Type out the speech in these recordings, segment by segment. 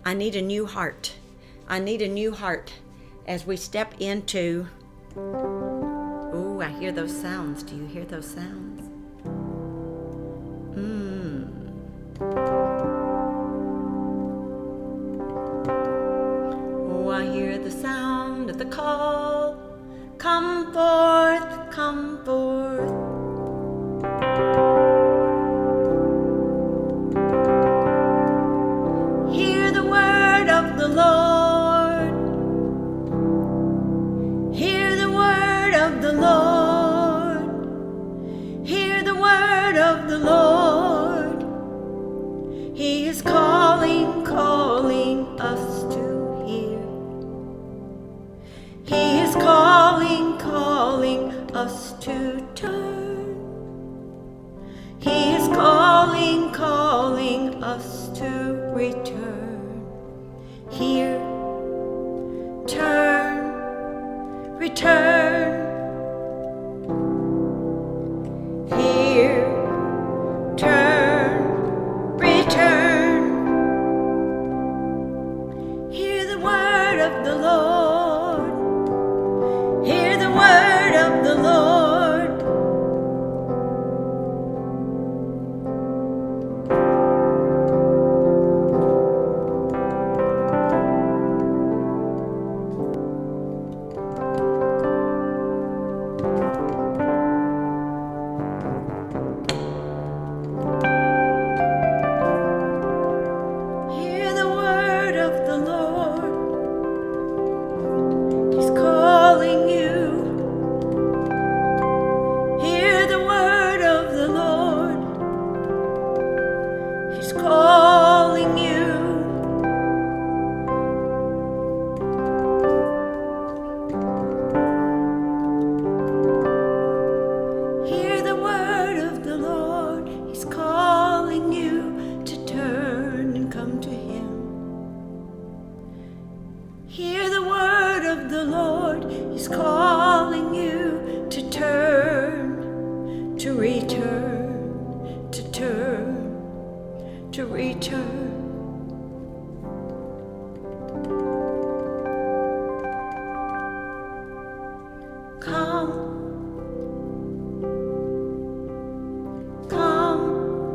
I need a new heart. I need a new heart as we step into... Oh, I hear those sounds. Do you hear those sounds? Oh, I hear the sound of the call. Come forth, come forth. Hear the word of the Lord. Hear the word of the Lord. Hear the word of the Lord. He is calling, calling us to hear. He is calling, calling us to turn. He is calling, calling us to return. Hear, turn, return. Hear, turn, return. Hear the word of the Lord. Hear the word of the Lord. Hear the word of the Lord. He's calling you. Hear the word of the Lord. He's calling you. Hear the word of the Lord. He's calling you to turn and come to Him. Hear the word of the Lord. He's calling you to turn, to return, to turn, to return. Come, come,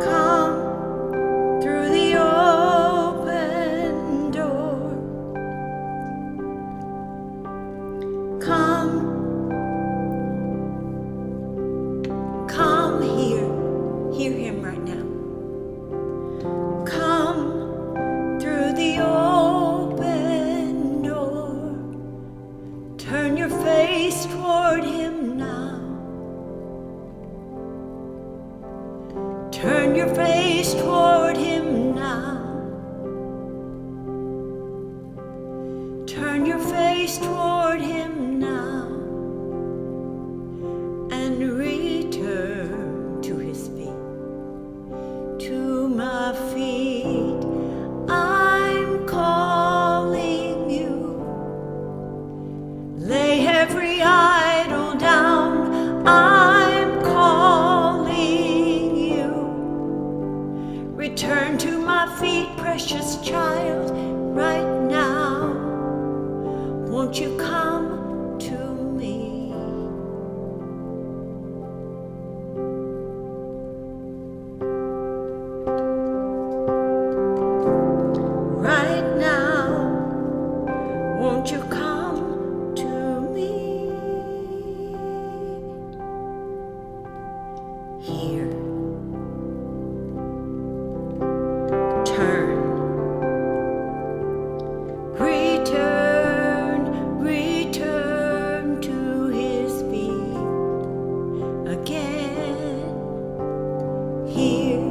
come through the open door. Come, come here. Hear Him right now. Come through the open door. Turn your face toward Him now. Turn your face toward Him now. Turn your face toward Him now. And return to His feet. To my feet, I'm calling you. Lay every idol down. I'm calling you. Return to my feet, precious child, right now. Won't you come to me? Right now, won't you come to me? Here, turn, return, return to His feet again. Here,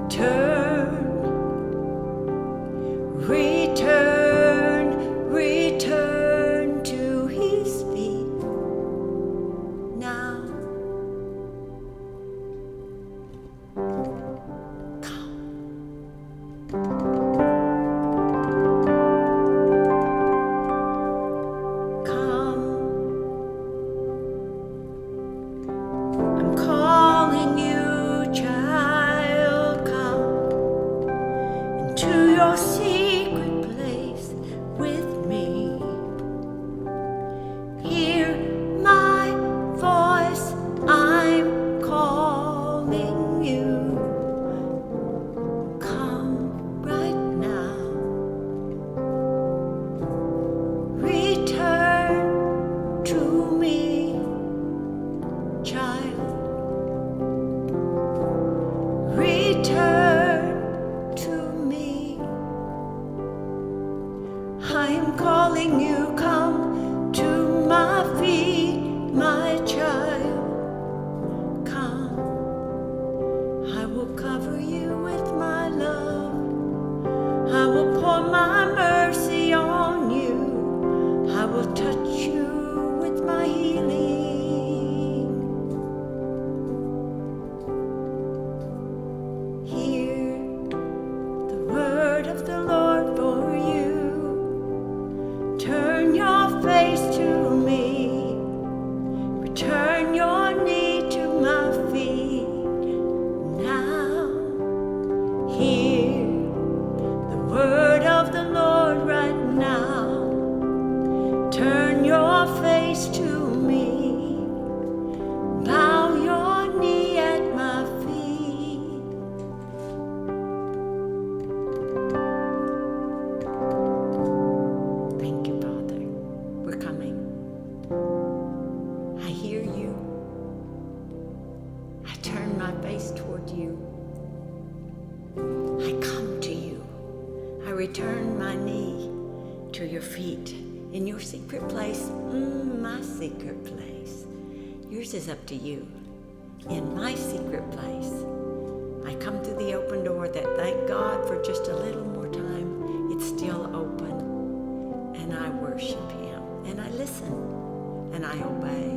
turn, return, return to His feet now. Come. Come. I'm calling you. will cover you with my love. I will pour my mercy on you. I will touch you with my healing. Hear the word of the Lord for you. Turn your face to me. Return your knee to my feet. Now, hear the word of the Lord right now. Turn your face to me. Bow your knee at my feet. Thank you, Father. We're coming. I hear you. I turn my face toward you. I come to you. I return my knee to your feet in your secret place, my secret place. Yours is up to you. In my secret place, I come through the open door that, thank God, for just a little more time, it's still open. And I worship him, and I listen, and I obey.